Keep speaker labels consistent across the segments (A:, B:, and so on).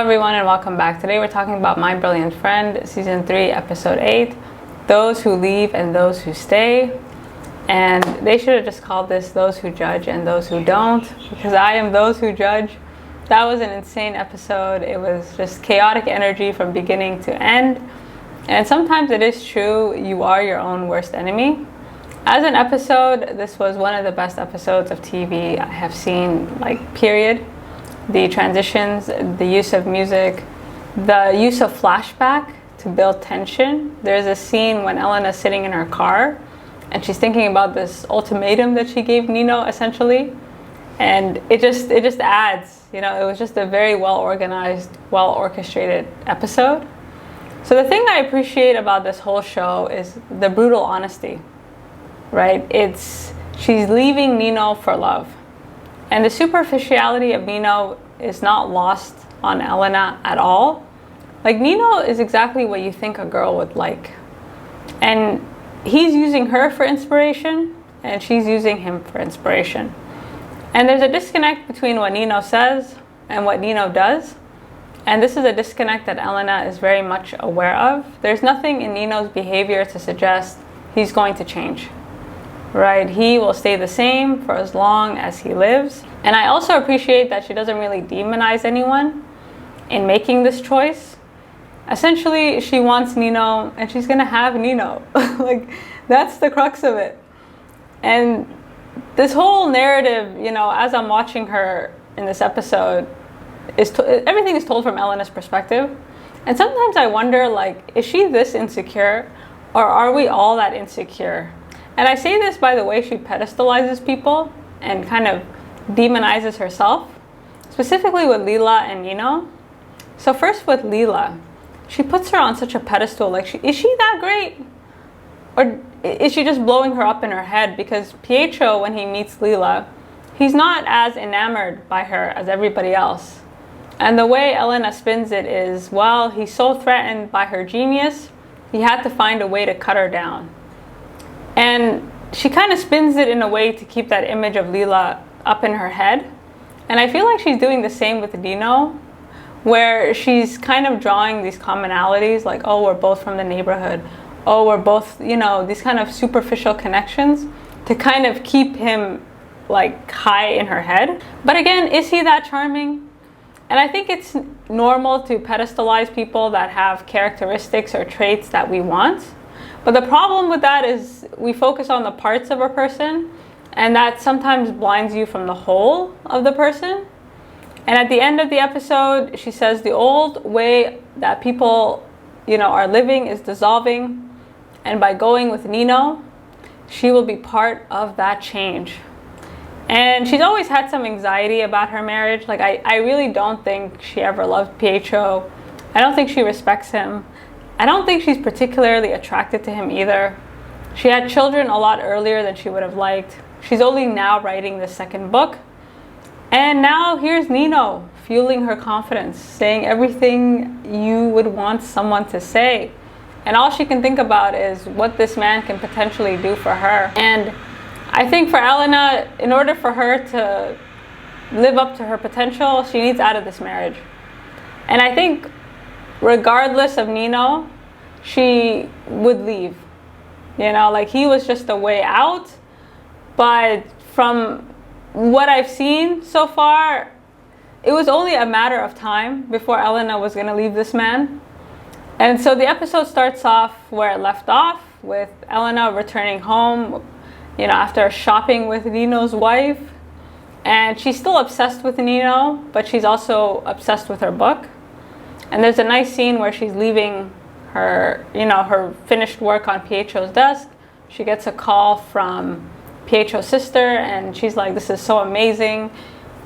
A: everyone, and welcome back. Today we're talking about My Brilliant Friend, Season 3, Episode 8, Those Who Leave and Those Who Stay. And they should have just called this Those Who Judge and Those Who Don't, because I am those who judge. That was an insane episode. It was just chaotic energy from beginning to end. And sometimes it is true, you are your own worst enemy. As an episode, this was one of the best episodes of TV I have seen, period. The transitions, the use of music, the use of flashback to build tension. There's a scene when Elena's sitting in her car and she's thinking about this ultimatum that she gave Nino, essentially. And it just adds, it was just a very well organized, well orchestrated episode. So the thing I appreciate about this whole show is the brutal honesty, right? She's leaving Nino for love. And the superficiality of Nino is not lost on Elena at all. Nino is exactly what you think a girl would like. And he's using her for inspiration, and she's using him for inspiration. And there's a disconnect between what Nino says and what Nino does. And this is a disconnect that Elena is very much aware of. There's nothing in Nino's behavior to suggest he's going to change. Right? He will stay the same for as long as he lives. And I also appreciate that she doesn't really demonize anyone in making this choice. Essentially, she wants Nino and she's gonna have Nino. That's the crux of it. And this whole narrative, as I'm watching her in this episode, everything is told from Elena's perspective. And sometimes I wonder, is she this insecure, or are we all that insecure? And I say this by the way she pedestalizes people and kind of demonizes herself, specifically with Lila and Nino. So first with Lila, she puts her on such a pedestal. Is she that great? Or is she just blowing her up in her head? Because Pietro, when he meets Lila, he's not as enamored by her as everybody else. And the way Elena spins it is, well, he's so threatened by her genius, he had to find a way to cut her down. And she kind of spins it in a way to keep that image of Lila up in her head. And I feel like she's doing the same with Nino, where she's kind of drawing these commonalities, oh, we're both from the neighborhood. Oh, we're both, these kind of superficial connections to kind of keep him high in her head. But again, is he that charming? And I think it's normal to pedestalize people that have characteristics or traits that we want. But the problem with that is we focus on the parts of a person, and that sometimes blinds you from the whole of the person. And at the end of the episode, she says the old way that people, are living is dissolving. And by going with Nino, she will be part of that change. And she's always had some anxiety about her marriage. I really don't think she ever loved Pietro. I don't think she respects him. I don't think she's particularly attracted to him either. She had children a lot earlier than she would have liked. She's only now writing the second book. And now here's Nino fueling her confidence, saying everything you would want someone to say. And all she can think about is what this man can potentially do for her. And I think for Elena, in order for her to live up to her potential, she needs out of this marriage. And I think regardless of Nino, she would leave. He was just a way out. But from what I've seen so far, it was only a matter of time before Elena was going to leave this man. And so the episode starts off where it left off, with Elena returning home, after shopping with Nino's wife. And she's still obsessed with Nino, but she's also obsessed with her book. And there's a nice scene where she's leaving her, her finished work on Pietro's desk. She gets a call from Pietro's sister, and she's like, this is so amazing.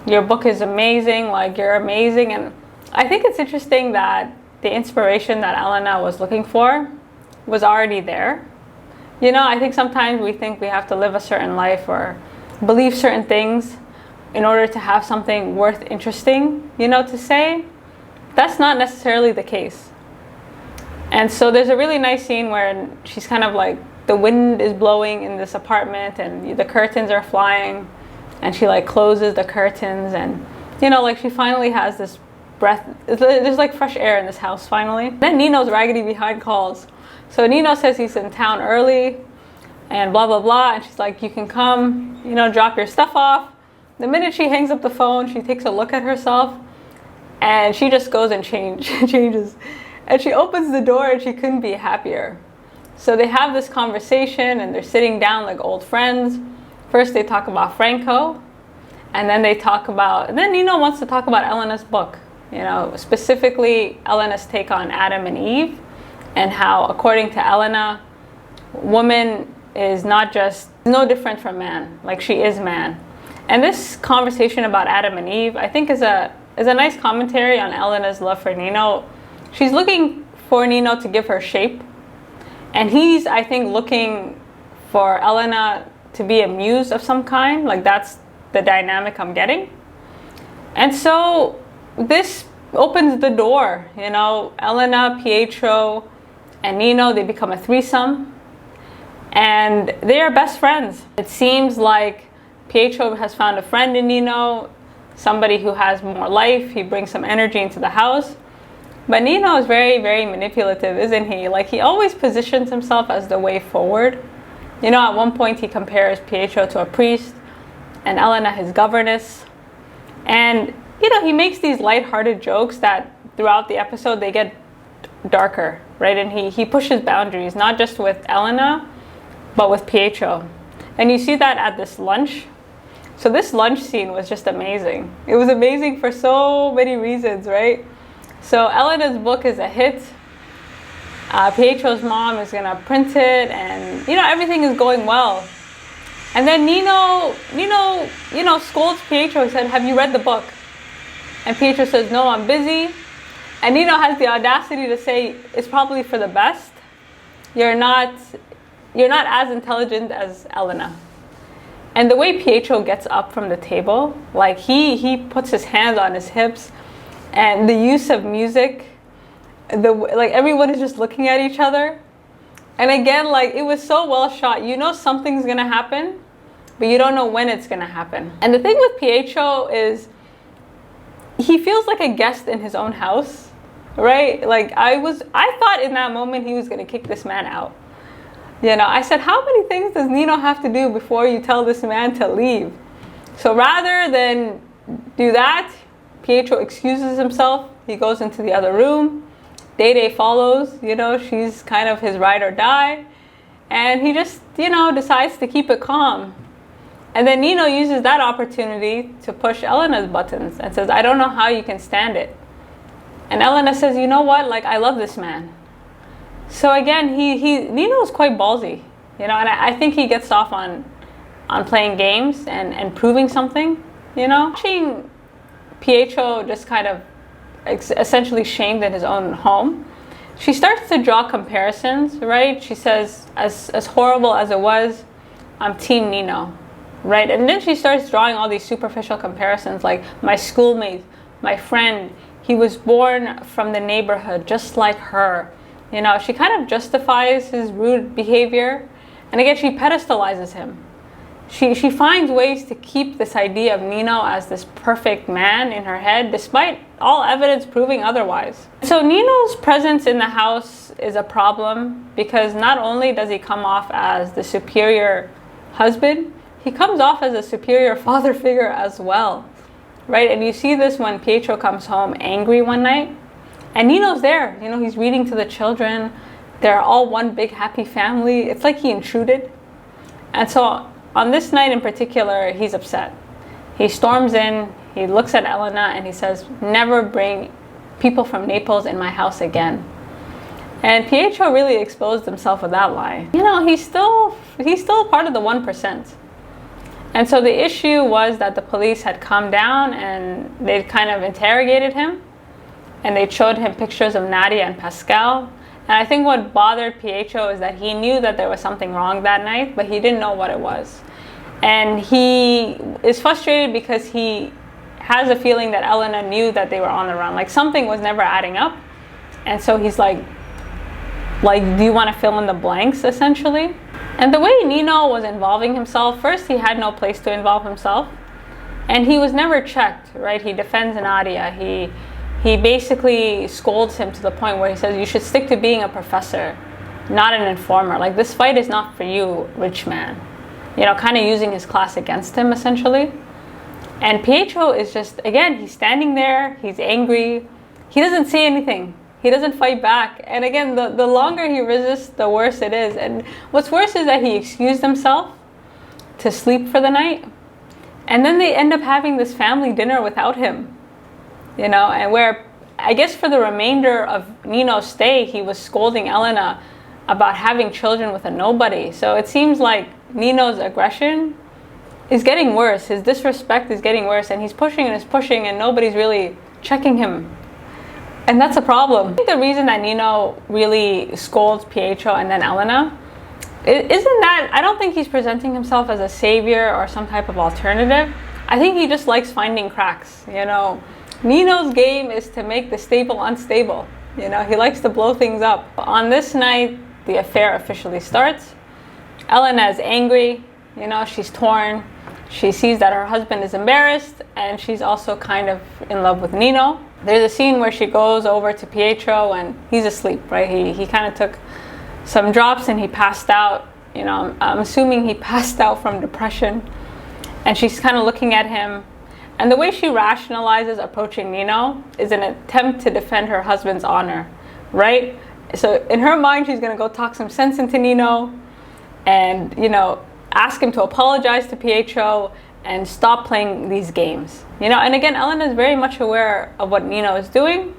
A: Your book is amazing. You're amazing. And I think it's interesting that the inspiration that Elena was looking for was already there. I think sometimes we think we have to live a certain life or believe certain things in order to have something worth interesting, to say. That's not necessarily the case. And so there's a really nice scene where she's kind of the wind is blowing in this apartment and the curtains are flying, and she closes the curtains, and she finally has this breath, there's like fresh air in this house finally. Then Nino's raggedy behind calls. So Nino says he's in town early and blah, blah, blah. And she's like, you can come, you know, drop your stuff off. The minute she hangs up the phone, she takes a look at herself and she just goes and changes. And she opens the door and she couldn't be happier. So they have this conversation and they're sitting down like old friends. First they talk about Franco, and then then Nino wants to talk about Elena's book, you know, specifically Elena's take on Adam and Eve, and how, according to Elena, woman is no different from man, like she is man. And this conversation about Adam and Eve, I think is a nice commentary on Elena's love for Nino. She's looking for Nino to give her shape, and he's, I think, looking for Elena to be a muse of some kind. Like, that's the dynamic I'm getting. And so this opens the door, you know, Elena, Pietro, and Nino, they become a threesome, and they are best friends. It seems like Pietro has found a friend in Nino, somebody who has more life. He brings some energy into the house. But Nino is very, very manipulative, isn't he? Like, he always positions himself as the way forward. You know, at one point he compares Pietro to a priest and Elena his governess. And, you know, he makes these lighthearted jokes that throughout the episode they get darker, right? And he pushes boundaries, not just with Elena, but with Pietro. And you see that at this lunch. So this lunch scene was just amazing. It was amazing for so many reasons, right? So Elena's book is a hit. Pietro's mom is gonna print it, and you know, everything is going well. And then Nino, you know, scolds Pietro. He said, "Have you read the book?" And Pietro says, "No, I'm busy." And Nino has the audacity to say, "It's probably for the best. You're not as intelligent as Elena." And the way Pietro gets up from the table, like he puts his hands on his hips, and the use of music, like everyone is just looking at each other. And again, like, it was so well shot. You know something's gonna happen, but you don't know when it's gonna happen. And the thing with Pietro is he feels like a guest in his own house, right? Like, I thought in that moment he was gonna kick this man out. You know, I said, how many things does Nino have to do before you tell this man to leave? So rather than do that, Pietro excuses himself. He goes into the other room. Day follows, you know, she's kind of his ride or die. And he just, you know, decides to keep it calm. And then Nino uses that opportunity to push Elena's buttons and says, "I don't know how you can stand it." And Elena says, "You know what, like, I love this man." So again, Nino is quite ballsy, you know, and I think he gets off on playing games and proving something, you know. Watching Pietro just kind of essentially shamed in his own home, she starts to draw comparisons, right? She says, as horrible as it was, I'm team Nino, right? And then she starts drawing all these superficial comparisons, like my schoolmate, my friend, he was born from the neighborhood just like her. You know, she kind of justifies his rude behavior, and again, she pedestalizes him. She finds ways to keep this idea of Nino as this perfect man in her head, despite all evidence proving otherwise. So Nino's presence in the house is a problem, because not only does he come off as the superior husband, he comes off as a superior father figure as well, right? And you see this when Pietro comes home angry one night, and Nino's there. You know, he's reading to the children. They're all one big happy family. It's like he intruded. And so on this night in particular, he's upset. He storms in, he looks at Elena, and he says, "Never bring people from Naples in my house again." And Pietro really exposed himself with that lie. You know, he's still part of the 1%. And so the issue was that the police had come down and they kind of interrogated him, and they showed him pictures of Nadia and Pascal. And I think what bothered Pietro is that he knew that there was something wrong that night, but he didn't know what it was. And he is frustrated because he has a feeling that Elena knew that they were on the run. Like, something was never adding up. And so he's like, do you want to fill in the blanks, essentially? And the way Nino was involving himself, first, he had no place to involve himself. And he was never checked, right? He defends Nadia. he basically scolds him to the point where he says, you should stick to being a professor, not an informer. Like, this fight is not for you, rich man. You know, kind of using his class against him, essentially. And Pietro is just, again, he's standing there, he's angry. He doesn't say anything. He doesn't fight back. And again, the longer he resists, the worse it is. And what's worse is that he excused himself to sleep for the night. And then they end up having this family dinner without him. You know, and where, I guess for the remainder of Nino's stay, he was scolding Elena about having children with a nobody. So it seems like Nino's aggression is getting worse. His disrespect is getting worse. And he's pushing and nobody's really checking him. And that's a problem. I think the reason that Nino really scolds Pietro and then Elena isn't that, I don't think he's presenting himself as a savior or some type of alternative. I think he just likes finding cracks. You know, Nino's game is to make the stable unstable. You know, he likes to blow things up. On this night, the affair officially starts. Elena is angry. You know, she's torn. She sees that her husband is embarrassed, and she's also kind of in love with Nino. There's a scene where she goes over to Pietro and he's asleep, right? He kind of took some drops and he passed out. You know, I'm assuming he passed out from depression. And she's kind of looking at him. And the way she rationalizes approaching Nino is an attempt to defend her husband's honor, right? So in her mind, she's going to go talk some sense into Nino and, you know, ask him to apologize to Pietro and stop playing these games. You know, and again, Elena is very much aware of what Nino is doing.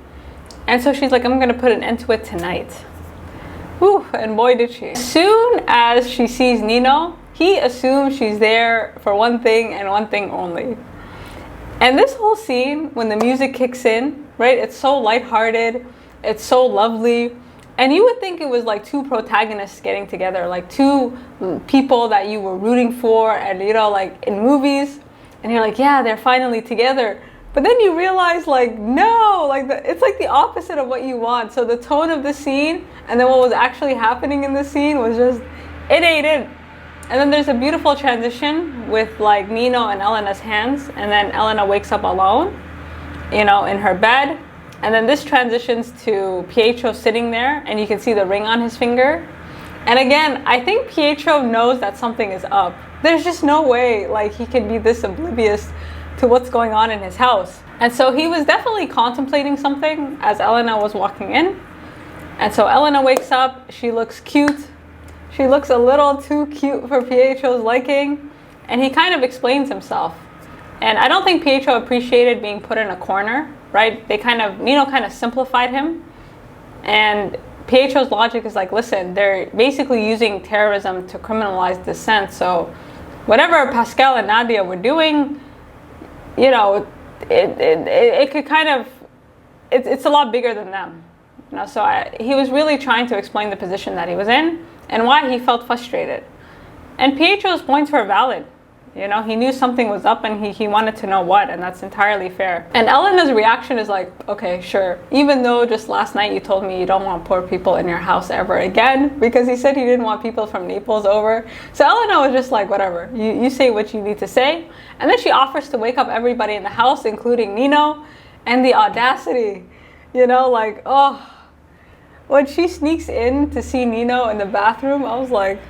A: And so she's like, I'm going to put an end to it tonight. Whew, and boy did she. As soon as she sees Nino, he assumes she's there for one thing and one thing only. And this whole scene, when the music kicks in, right, it's so lighthearted, it's so lovely. And you would think it was like two protagonists getting together, like two people that you were rooting for, and you know, like in movies, and you're like, yeah, they're finally together. But then you realize, like, no, like it's like the opposite of what you want. So the tone of the scene and then what was actually happening in the scene was just, it ain't it. And then there's a beautiful transition with like Nino and Elena's hands, and then Elena wakes up alone, you know, in her bed. And then this transitions to Pietro sitting there, and you can see the ring on his finger. And again, I think Pietro knows that something is up. There's just no way like he can be this oblivious to what's going on in his house. And so he was definitely contemplating something as Elena was walking in. And so Elena wakes up, she looks cute. She looks a little too cute for Pietro's liking. And he kind of explains himself. And I don't think Pietro appreciated being put in a corner, right? Nino kind of simplified him. And Pietro's logic is like, listen, they're basically using terrorism to criminalize dissent. So whatever Pascal and Nadia were doing, you know, it could kind of, it's a lot bigger than them. You know, so he was really trying to explain the position that he was in and why he felt frustrated. And Pietro's points were valid. You know, he knew something was up and he wanted to know what, and that's entirely fair. And Elena's reaction is like, okay, sure. Even though just last night you told me you don't want poor people in your house ever again, because he said he didn't want people from Naples over. So Elena was just like, whatever, you say what you need to say. And then she offers to wake up everybody in the house, including Nino, and the audacity, you know, like, oh. When she sneaks in to see Nino in the bathroom, I was like,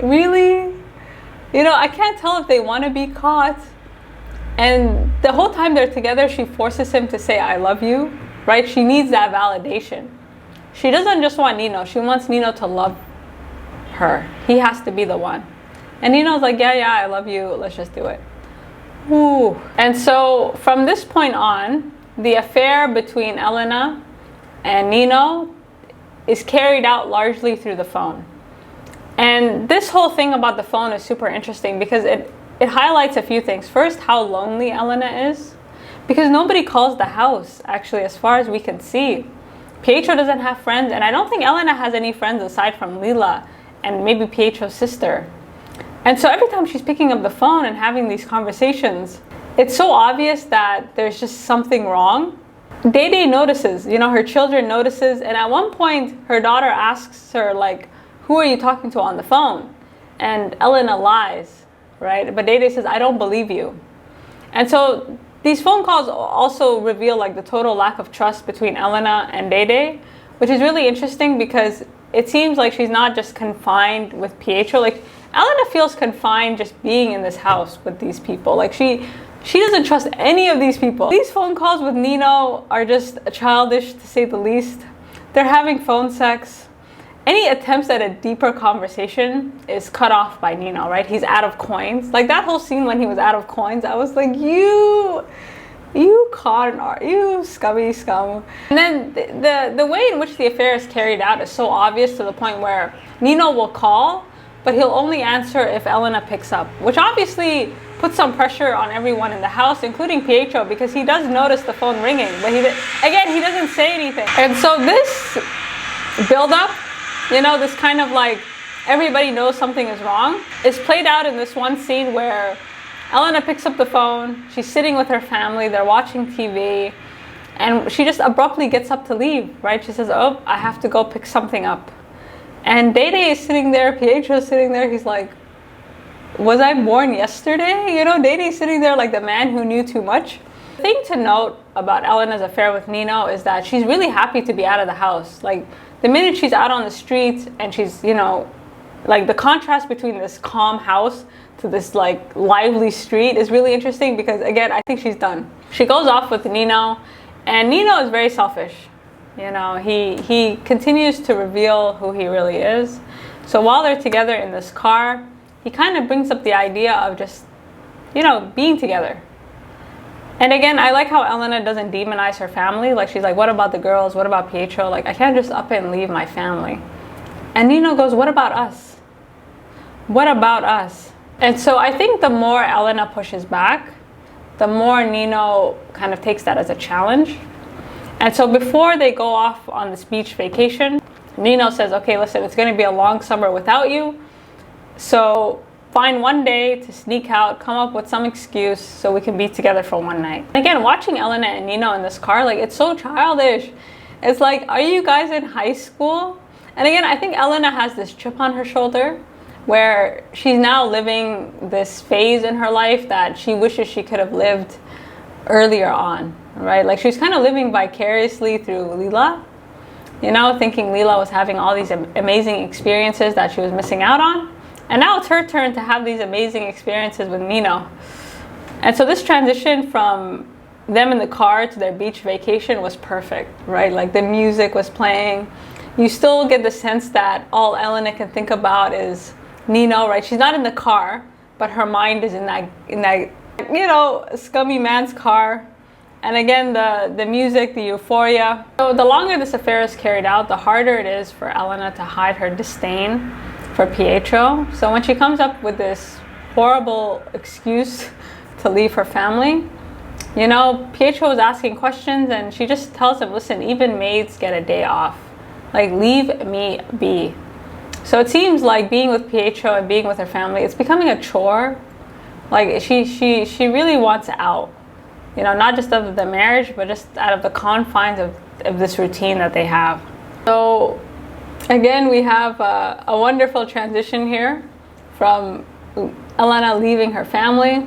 A: really? You know, I can't tell if they want to be caught. And the whole time they're together, she forces him to say, I love you, right? She needs that validation. She doesn't just want Nino. She wants Nino to love her. He has to be the one. And Nino's like, yeah, I love you. Let's just do it. Ooh. And so from this point on, the affair between Elena and Nino is carried out largely through the phone. And this whole thing about the phone is super interesting because it highlights a few things. First, how lonely Elena is, because nobody calls the house, actually, as far as we can see. Pietro doesn't have friends, and I don't think Elena has any friends aside from Lila and maybe Pietro's sister. And so every time she's picking up the phone and having these conversations, it's so obvious that there's just something wrong. Dede notices, you know, her children notices, and at one point her daughter asks her, like, who are you talking to on the phone? And Elena lies, right? But Dede says, I don't believe you. And so These phone calls also reveal like the total lack of trust between Elena and Dede, which is really interesting because it seems like she's not just confined with Pietro. Like Elena feels confined just being in this house with these people. Like she doesn't trust any of these people. These phone calls with Nino are just childish to say the least. They're having phone sex. Any attempts at a deeper conversation is cut off by Nino, right? He's out of coins. Like that whole scene when he was out of coins, I was like, you con art, you scummy scum. And then the way in which the affair is carried out is so obvious to the point where Nino will call, but he'll only answer if Elena picks up, which obviously puts some pressure on everyone in the house, including Pietro, because he does notice the phone ringing, but he doesn't say anything. And so this build-up, you know, this kind of like everybody knows something is wrong, is played out in this one scene where Elena picks up the phone, she's sitting with her family, they're watching TV, and she just abruptly gets up to leave, right? She says, oh, I have to go pick something up. And Dede is sitting there, Pietro's sitting there, he's like, was I born yesterday? You know, Dede's sitting there like the man who knew too much. The thing to note about Elena's affair with Nino is that she's really happy to be out of the house. Like, the minute she's out on the streets and she's, you know, like the contrast between this calm house to this like lively street is really interesting because again, I think she's done. She goes off with Nino, and Nino is very selfish. You know, he continues to reveal who he really is. So while they're together in this car, he kind of brings up the idea of just, you know, being together. And again, I like how Elena doesn't demonize her family. Like, she's like, what about the girls? What about Pietro? Like, I can't just up and leave my family. And Nino goes, what about us? What about us? And so I think the more Elena pushes back, the more Nino kind of takes that as a challenge. And so before they go off on this beach vacation, Nino says, okay, listen, it's going to be a long summer without you. So find one day to sneak out, come up with some excuse so we can be together for one night. Again, watching Elena and Nino in this car, like, it's so childish. It's like, are you guys in high school? And again, I think Elena has this chip on her shoulder where she's now living this phase in her life that she wishes she could have lived earlier on, right? Like, she's kind of living vicariously through Lila, you know, thinking Lila was having all these amazing experiences that she was missing out on. And now it's her turn to have these amazing experiences with Nino. And so this transition from them in the car to their beach vacation was perfect, right? Like, the music was playing. You still get the sense that all Elena can think about is Nino, right? She's not in the car, but her mind is in that you know, scummy man's car. And again, the music, the euphoria. So the longer this affair is carried out, the harder it is for Elena to hide her disdain for Pietro. So when she comes up with this horrible excuse to leave her family, you know, Pietro is asking questions and she just tells him, listen, even maids get a day off. Like, leave me be. So it seems like being with Pietro and being with her family, it's becoming a chore. Like, she really wants out. You know, not just of the marriage, but just out of the confines of this routine that they have. So again, we have a wonderful transition here from Elena leaving her family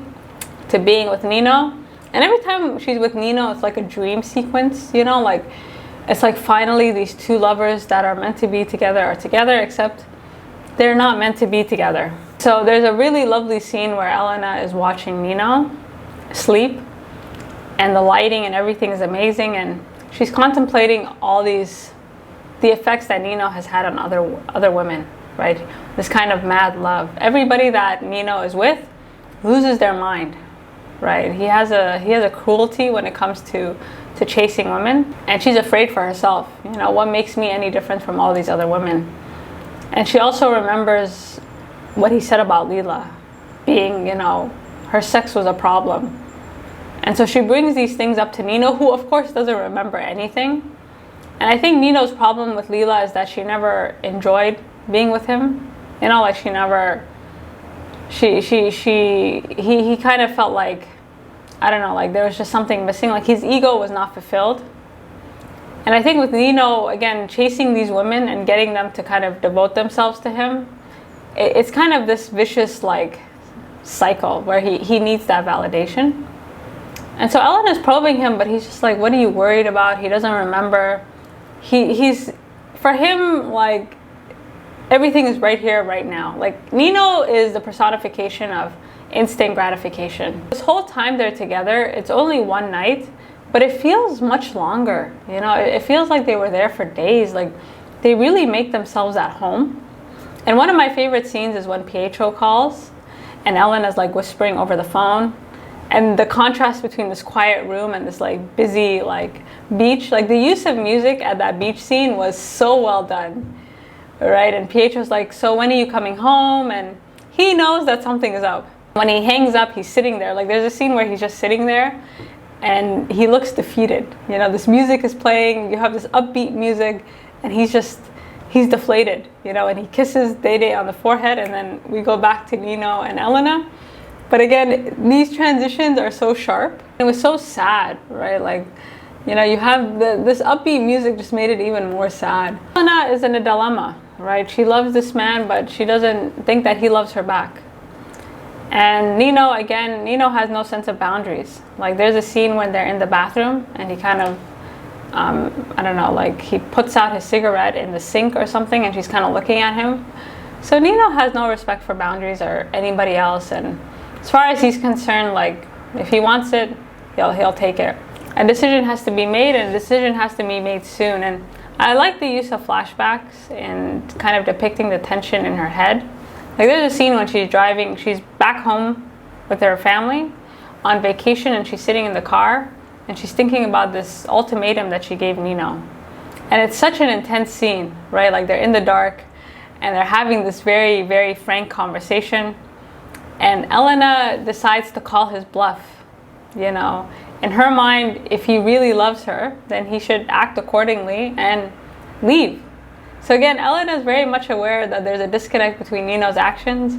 A: to being with Nino. And every time she's with Nino, it's like a dream sequence, you know, like it's like finally these two lovers that are meant to be together are together, except they're not meant to be together. So there's a really lovely scene where Elena is watching Nino sleep, and the lighting and everything is amazing, and she's contemplating all the effects that Nino has had on other women, right? This kind of mad love. Everybody that Nino is with loses their mind, right? He has a cruelty when it comes to chasing women, and she's afraid for herself. You know, what makes me any different from all these other women? And she also remembers what he said about Lila being, you know, her sex was a problem. And so she brings these things up to Nino, who of course doesn't remember anything. And I think Nino's problem with Lila is that she never enjoyed being with him. You know, like he kind of felt like, I don't know, like there was just something missing, like his ego was not fulfilled. And I think with Nino, again, chasing these women and getting them to kind of devote themselves to him, it's kind of this vicious like cycle where he needs that validation. And so Elena's probing him, but he's just like, what are you worried about? He doesn't remember. He's, for him, like, everything is right here, right now. Like, Nino is the personification of instant gratification. This whole time they're together, it's only one night, but it feels much longer. You know, it feels like they were there for days. Like, they really make themselves at home. And one of my favorite scenes is when Pietro calls and Elena's like whispering over the phone. And the contrast between this quiet room and this like busy like beach, like the use of music at that beach scene was so well done, right? And Pietro's like, so when are you coming home? And he knows that something is up. When he hangs up, he's sitting there. Like there's a scene where he's just sitting there and he looks defeated. You know, this music is playing, you have this upbeat music, and he's deflated, you know, and he kisses Dede on the forehead, and then we go back to Nino and Elena. But again, these transitions are so sharp. It was so sad, right? Like, you know, you have this upbeat music just made it even more sad. Elena is in a dilemma, right? She loves this man, but she doesn't think that he loves her back. And Nino, again, Nino has no sense of boundaries. Like there's a scene when they're in the bathroom and he kind of, I don't know, like he puts out his cigarette in the sink or something and she's kind of looking at him. So Nino has no respect for boundaries or anybody else, and as far as he's concerned, like if he wants it, he'll take it. A decision has to be made, and a decision has to be made soon. And I like the use of flashbacks in kind of depicting the tension in her head. Like there's a scene when she's driving, she's back home with her family on vacation, and she's sitting in the car and she's thinking about this ultimatum that she gave Nino. And it's such an intense scene, right? Like they're in the dark and they're having this very, very frank conversation. And Elena decides to call his bluff, you know. In her mind, if he really loves her, then he should act accordingly and leave. So again, Elena is very much aware that there's a disconnect between Nino's actions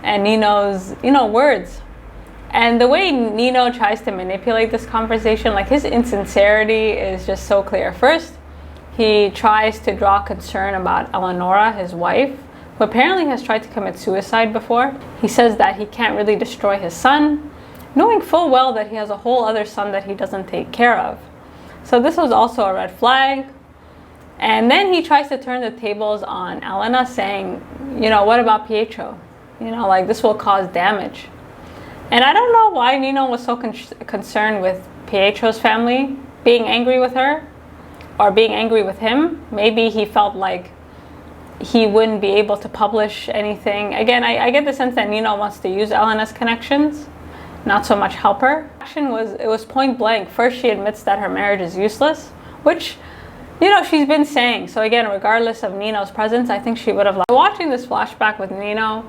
A: and Nino's, you know, words. And the way Nino tries to manipulate this conversation, like his insincerity is just so clear. First, he tries to draw concern about Eleonora, his wife, who apparently has tried to commit suicide before. He says that he can't really destroy his son, knowing full well that he has a whole other son that he doesn't take care of. So this was also a red flag. And then he tries to turn the tables on Elena, saying, you know, what about Pietro? You know, like this will cause damage. And I don't know why Nino was so concerned with Pietro's family being angry with her or being angry with him. Maybe he felt like he wouldn't be able to publish anything. Again, I get the sense that Nino wants to use Elena's connections, not so much help her. It was point blank. First, she admits that her marriage is useless, which, you know, she's been saying. So again, regardless of Nino's presence, I think she would have loved. Watching this flashback with Nino,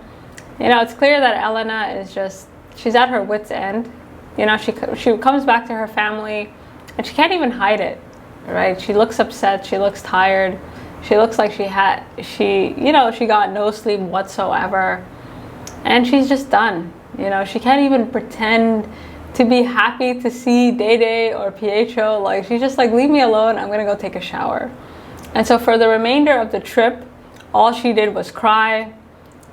A: you know, it's clear that Elena is just, she's at her wit's end. You know, she comes back to her family and she can't even hide it, right? She looks upset, she looks tired. She looks like she got no sleep whatsoever. And she's just done. You know, she can't even pretend to be happy to see Dede or Pietro. Like, she's just like, leave me alone, I'm gonna go take a shower. And so for the remainder of the trip, all she did was cry.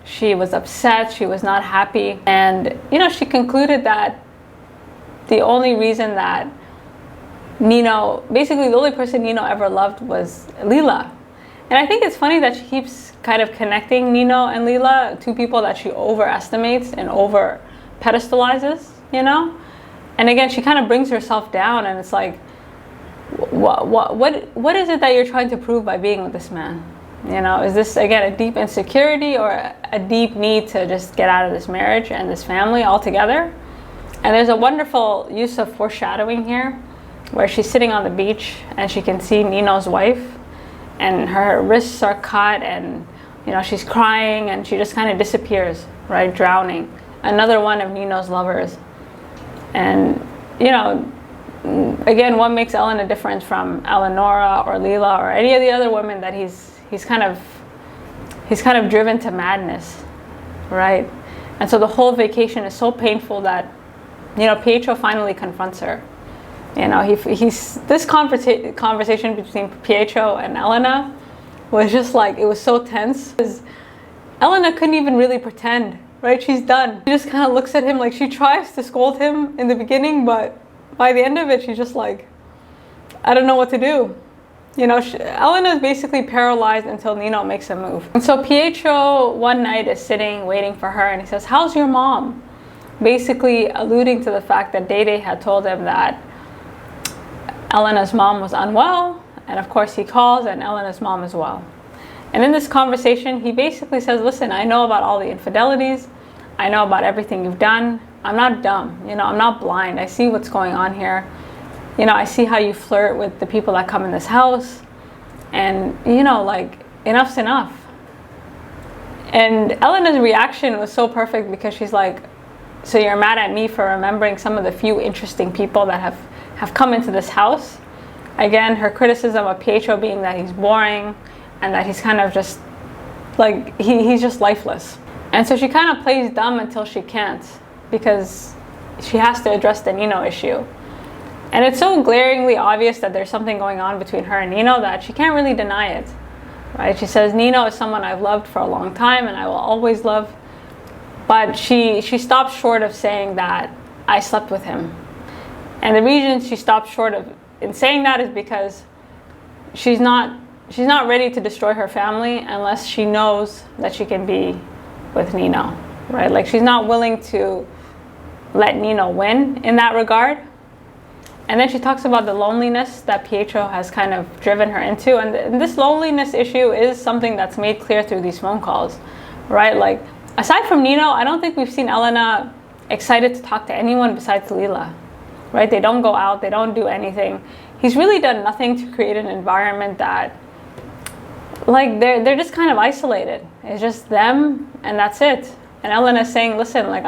A: She was upset, she was not happy. And, you know, she concluded that the only reason that Nino, basically the only person Nino ever loved was Lila. And I think it's funny that she keeps kind of connecting Nino and Lila, two people that she overestimates and over pedestalizes, you know? And again, she kind of brings herself down, and it's like, what is it that you're trying to prove by being with this man? You know, is this, again, a deep insecurity or a deep need to just get out of this marriage and this family altogether? And there's a wonderful use of foreshadowing here, where she's sitting on the beach and she can see Nino's wife, and her wrists are cut, and, you know, she's crying, and she just kind of disappears, right, drowning. Another one of Nino's lovers. And, you know, again, what makes Elena different from Eleonora or Lila or any of the other women that he's kind of driven to madness, right? And so the whole vacation is so painful that, you know, Pietro finally confronts her. You know, this conversation between Pietro and Elena was just like, it was so tense. Elena couldn't even really pretend, right? She's done. She just kind of looks at him, like she tries to scold him in the beginning, but by the end of it, she's just like, I don't know what to do. You know, Elena is basically paralyzed until Nino makes a move. And so Pietro one night is sitting waiting for her, and he says, how's your mom? Basically alluding to the fact that Dede had told him that Elena's mom was unwell, and of course he calls, and Elena's mom as well. And in this conversation, he basically says, listen, I know about all the infidelities. I know about everything you've done. I'm not dumb, you know, I'm not blind. I see what's going on here. You know, I see how you flirt with the people that come in this house. And, you know, like, enough's enough. And Elena's reaction was so perfect because she's like, so you're mad at me for remembering some of the few interesting people that have come into this house? Again, her criticism of Pietro being that he's boring and that he's kind of just, like, he's just lifeless. And so she kind of plays dumb until she can't, because she has to address the Nino issue. And it's so glaringly obvious that there's something going on between her and Nino that she can't really deny it, right? She says, Nino is someone I've loved for a long time and I will always love. But she stops short of saying that I slept with him. And the reason she stops short of in saying that is because she's not ready to destroy her family unless she knows that she can be with Nino, right? Like, she's not willing to let Nino win in that regard. And then she talks about the loneliness that Pietro has kind of driven her into. And this loneliness issue is something that's made clear through these phone calls, right? Like, aside from Nino, I don't think we've seen Elena excited to talk to anyone besides Lila, right? They don't go out, they don't do anything. He's really done nothing to create an environment that, like, they're just kind of isolated. It's just them and that's it. And Elena's saying, listen, like,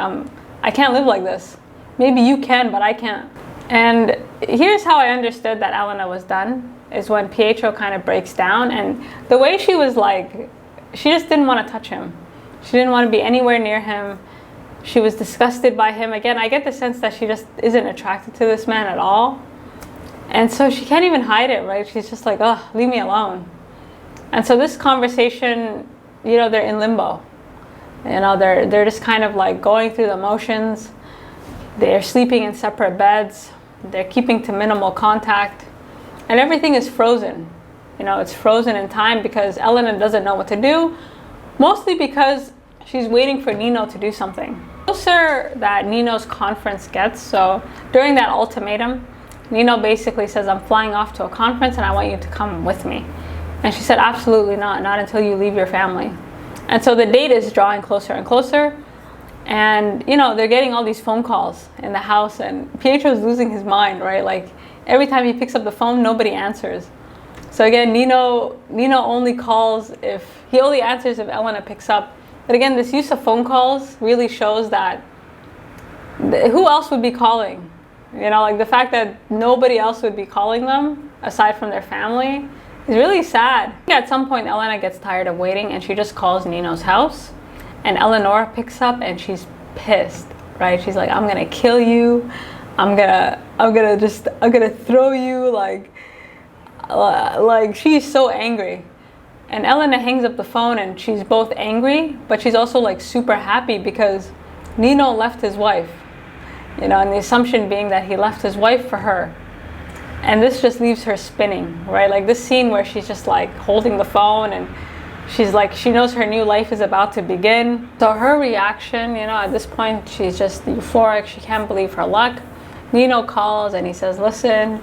A: I can't live like this. Maybe you can, but I can't. And here's how I understood that Elena was done, is when Pietro kind of breaks down, and the way she was like, she just didn't want to touch him. She didn't want to be anywhere near him. She was disgusted by him. Again, I get the sense that she just isn't attracted to this man at all. And so she can't even hide it, right? She's just like, oh, leave me alone. And so this conversation, you know, they're in limbo. You know, they're just kind of like going through the motions. They're sleeping in separate beds. They're keeping to minimal contact. And everything is frozen. You know, it's frozen in time because Elena doesn't know what to do. Mostly because she's waiting for Nino to do something. The closer that Nino's conference gets, so during that ultimatum, Nino basically says, I'm flying off to a conference and I want you to come with me. And she said, absolutely not until you leave your family. And so the date is drawing closer and closer. And, you know, they're getting all these phone calls in the house, and Pietro's losing his mind, right? Like, every time he picks up the phone, nobody answers. So again, Nino only calls he only answers if Elena picks up. But again, this use of phone calls really shows that who else would be calling? You know, like, the fact that nobody else would be calling them aside from their family is really sad. At some point, Elena gets tired of waiting and she just calls Nino's house. And Eleanor picks up and she's pissed, right? She's like, I'm gonna kill you. I'm gonna throw you, like she's so angry. And Elena hangs up the phone and she's both angry, but she's also like super happy because Nino left his wife, you know, and the assumption being that he left his wife for her. And this just leaves her spinning, right? Like this scene where she's just like holding the phone and she's like, she knows her new life is about to begin. So her reaction, you know, at this point, she's just euphoric. She can't believe her luck. Nino calls and he says, listen,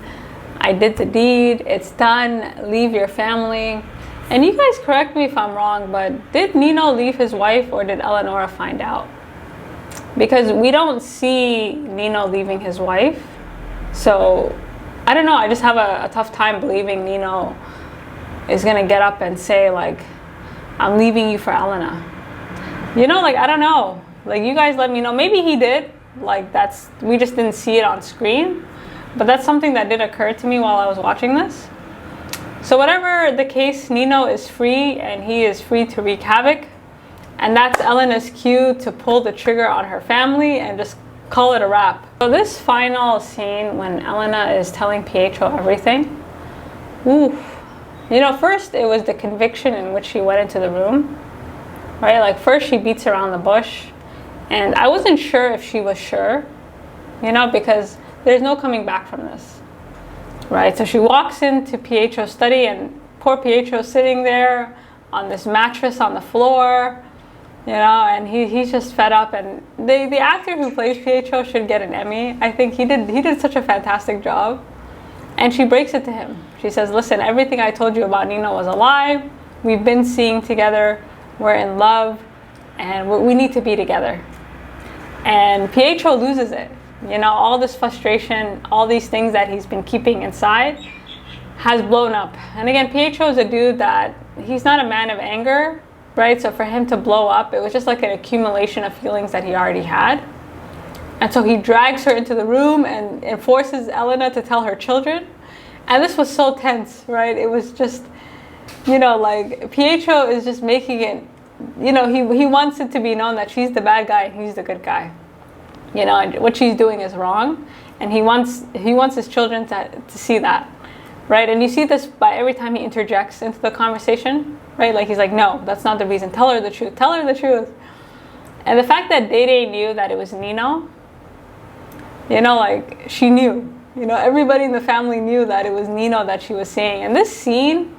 A: I did the deed. It's done. Leave your family. And you guys correct me if I'm wrong, but did Nino leave his wife or did Eleonora find out? Because we don't see Nino leaving his wife. So I don't know. I just have a tough time believing Nino is going to get up and say, like, I'm leaving you for Elena. You know, like, I don't know. Like, you guys let me know. Maybe he did. Like, we just didn't see it on screen. But that's something that did occur to me while I was watching this. So whatever the case, Nino is free and he is free to wreak havoc. And that's Elena's cue to pull the trigger on her family and just call it a wrap. So this final scene when Elena is telling Pietro everything, oof. You know, first it was the conviction in which she went into the room, right? Like, first she beats around the bush, and I wasn't sure if she was sure, you know, because there's no coming back from this, right? So she walks into Pietro's study, and poor Pietro's sitting there on this mattress on the floor, you know, and he's just fed up. And the actor who plays Pietro should get an Emmy. I think he did such a fantastic job. And she breaks it to him. She says, listen, everything I told you about Nino was a lie. We've been seeing together. We're in love. And we need to be together. And Pietro loses it. You know, all this frustration, all these things that he's been keeping inside has blown up. And again, Pietro is a dude that he's not a man of anger, right? So for him to blow up, it was just like an accumulation of feelings that he already had. And so he drags her into the room and forces Elena to tell her children. And this was so tense, right? It was just, you know, like Pietro is just making it, you know, he wants it to be known that she's the bad guy and he's the good guy. You know, and what she's doing is wrong. And he wants his children to see that, right? And you see this by every time he interjects into the conversation, right? Like he's like, no, that's not the reason. Tell her the truth. Tell her the truth. And the fact that Dede knew that it was Nino, you know, like she knew, you know, everybody in the family knew that it was Nino that she was seeing. And this scene,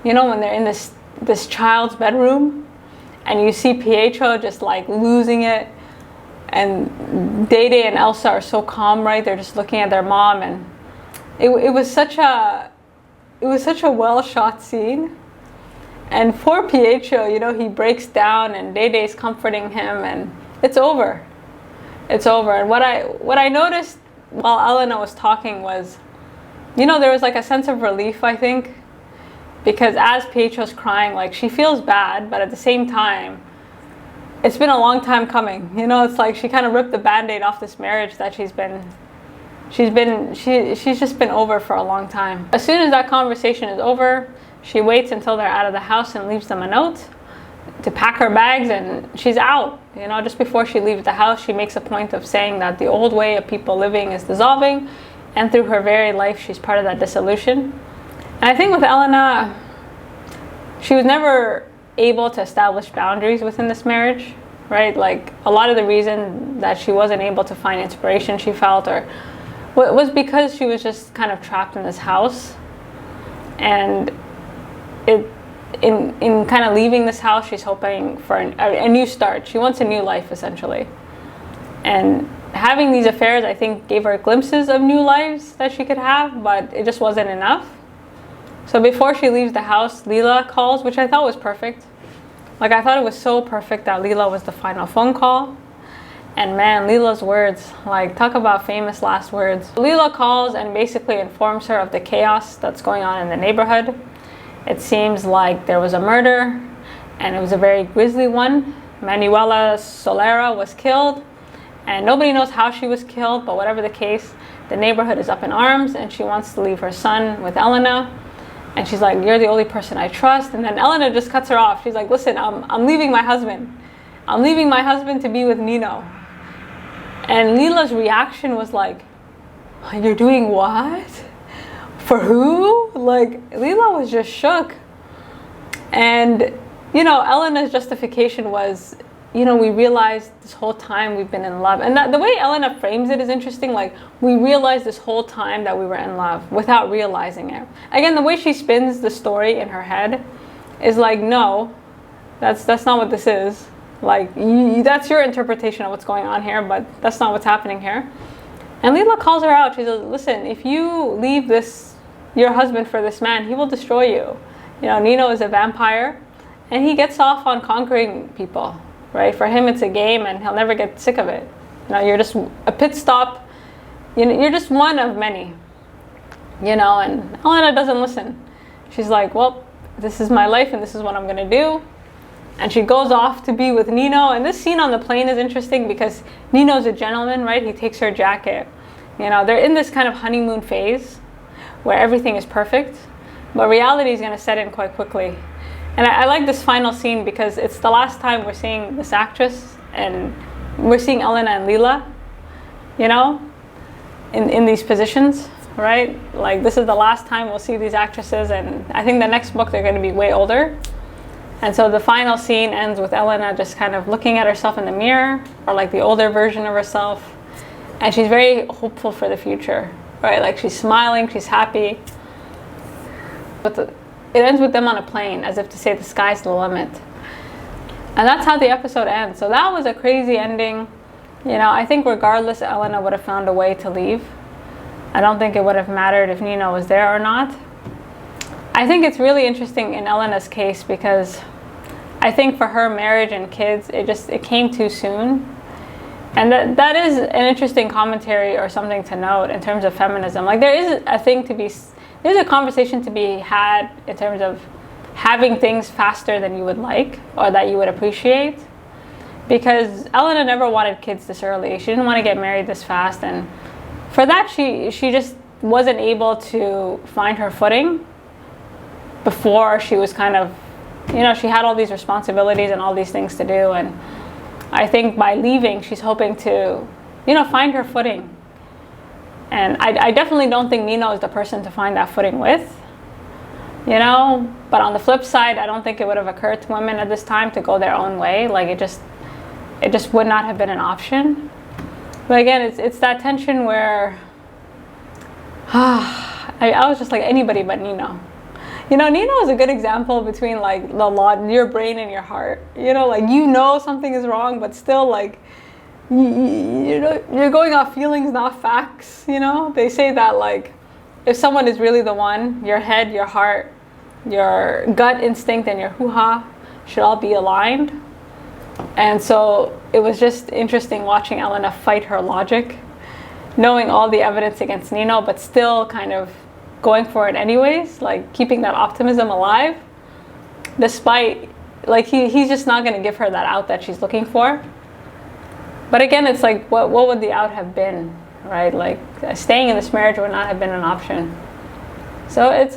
A: you know, when they're in this child's bedroom and you see Pietro just like losing it, and Dede and Elsa are so calm, right? They're just looking at their mom, and it was such a well shot scene. And poor Pietro, you know, he breaks down and Dede's comforting him, and it's over. It's over. And what I noticed while Elena was talking was, you know, there was like a sense of relief, I think, because as Pietro's crying, like she feels bad, but at the same time, it's been a long time coming. You know, it's like she kind of ripped the Band-Aid off this marriage that she's just been over for a long time. As soon as that conversation is over, she waits until they're out of the house and leaves them a note to pack her bags, and she's out. You know, just before she leaves the house, she makes a point of saying that the old way of people living is dissolving, and through her very life, she's part of that dissolution. And I think with Elena, she was never able to establish boundaries within this marriage, right? Like a lot of the reason that she wasn't able to find inspiration, she felt, or was because she was just kind of trapped in this house. And in kind of leaving this house, she's hoping for a new start. She wants a new life, essentially. And having these affairs, I think, gave her glimpses of new lives that she could have, but it just wasn't enough. So before she leaves the house, Lila calls, which I thought was perfect. Like, I thought it was so perfect that Lila was the final phone call. And man, Lila's words, like, talk about famous last words. Lila calls and basically informs her of the chaos that's going on in the neighborhood. It seems like there was a murder, and it was a very grisly one. Manuela Solera was killed, and nobody knows how she was killed, but whatever the case, the neighborhood is up in arms, and she wants to leave her son with Elena. And she's like, you're the only person I trust. And then Elena just cuts her off. She's like, listen, I'm leaving my husband. I'm leaving my husband to be with Nino. And Lila's reaction was like, you're doing what? For who? Like, Lila was just shook. And, you know, Elena's justification was, you know, we realized this whole time we've been in love. And that, the way Elena frames it is interesting. Like, we realized this whole time that we were in love without realizing it. Again, the way she spins the story in her head is like, no, that's not what this is. Like, that's your interpretation of what's going on here, but that's not what's happening here. And Lila calls her out. She says, listen, if you leave your husband for this man, he will destroy you. You know, Nino is a vampire, and he gets off on conquering people. Right? For him, it's a game, and he'll never get sick of it. You know, you're just a pit stop. You know, you're just one of many. You know, and Elena doesn't listen. She's like, well, this is my life, and this is what I'm going to do. And she goes off to be with Nino. And this scene on the plane is interesting because Nino's a gentleman, right? He takes her jacket. You know, they're in this kind of honeymoon phase where everything is perfect, but reality is going to set in quite quickly. And I like this final scene because it's the last time we're seeing this actress, and we're seeing Elena and Lila, you know, in these positions, right? Like, this is the last time we'll see these actresses, and I think the next book they're going to be way older. And so the final scene ends with Elena just kind of looking at herself in the mirror, or like the older version of herself, And she's very hopeful for the future, right? Like she's smiling, she's happy. But it ends with them on a plane, as if to say the sky's the limit. And that's how the episode ends. So that was a crazy ending. You know, I think regardless, Elena would have found a way to leave. I don't think it would have mattered if Nino was there or not. I think it's really interesting in Elena's case because I think for her marriage and kids, it came too soon. And that is an interesting commentary or something to note in terms of feminism. Like there's a conversation to be had in terms of having things faster than you would like or that you would appreciate. Because Elena never wanted kids this early. She didn't want to get married this fast. And for that, she just wasn't able to find her footing before she was kind of, you know, she had all these responsibilities and all these things to do. And I think by leaving, she's hoping to, you know, find her footing. And I definitely don't think Nino is the person to find that footing with, you know. But on the flip side, I don't think it would have occurred to women at this time to go their own way. Like it just would not have been an option. But again, it's that tension where I was just like anybody but Nino. You know, Nino is a good example between like your brain and your heart. You know, like you know something is wrong, but still like you know you're going off feelings, not facts. You know, they say that like if someone is really the one, your head, your heart, your gut instinct, and your hoo-ha should all be aligned. And so it was just interesting watching Elena fight her logic, knowing all the evidence against Nino, but still kind of going for it anyways, like keeping that optimism alive, despite, like he's just not going to give her that out that she's looking for. But again, it's like, what would the out have been, right? Like staying in this marriage would not have been an option. So it's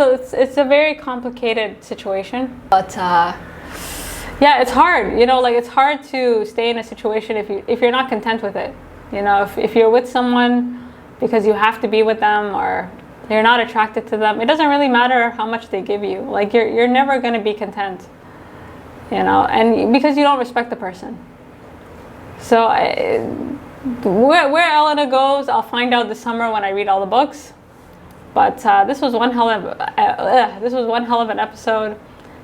A: a very complicated situation. But yeah, it's hard, you know, like it's hard to stay in a situation if you're not content with it. You know, if you're with someone because you have to be with them or you're not attracted to them, it doesn't really matter how much they give you. Like you're never going to be content, you know, and because you don't respect the person. So where Elena goes, I'll find out this summer when I read all the books. But this was one hell of an episode.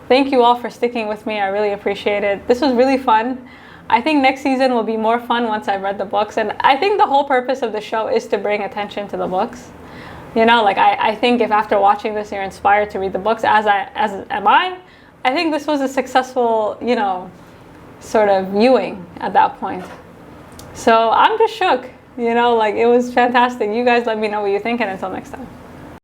A: Thank you all for sticking with me. I really appreciate it. This was really fun. I think next season will be more fun once I've read the books. And I think the whole purpose of the show is to bring attention to the books. You know, like I think if after watching this you're inspired to read the books, as am I think this was a successful, you know, sort of viewing at that point. So I'm just shook, you know, like it was fantastic. You guys let me know what you think, and until next time.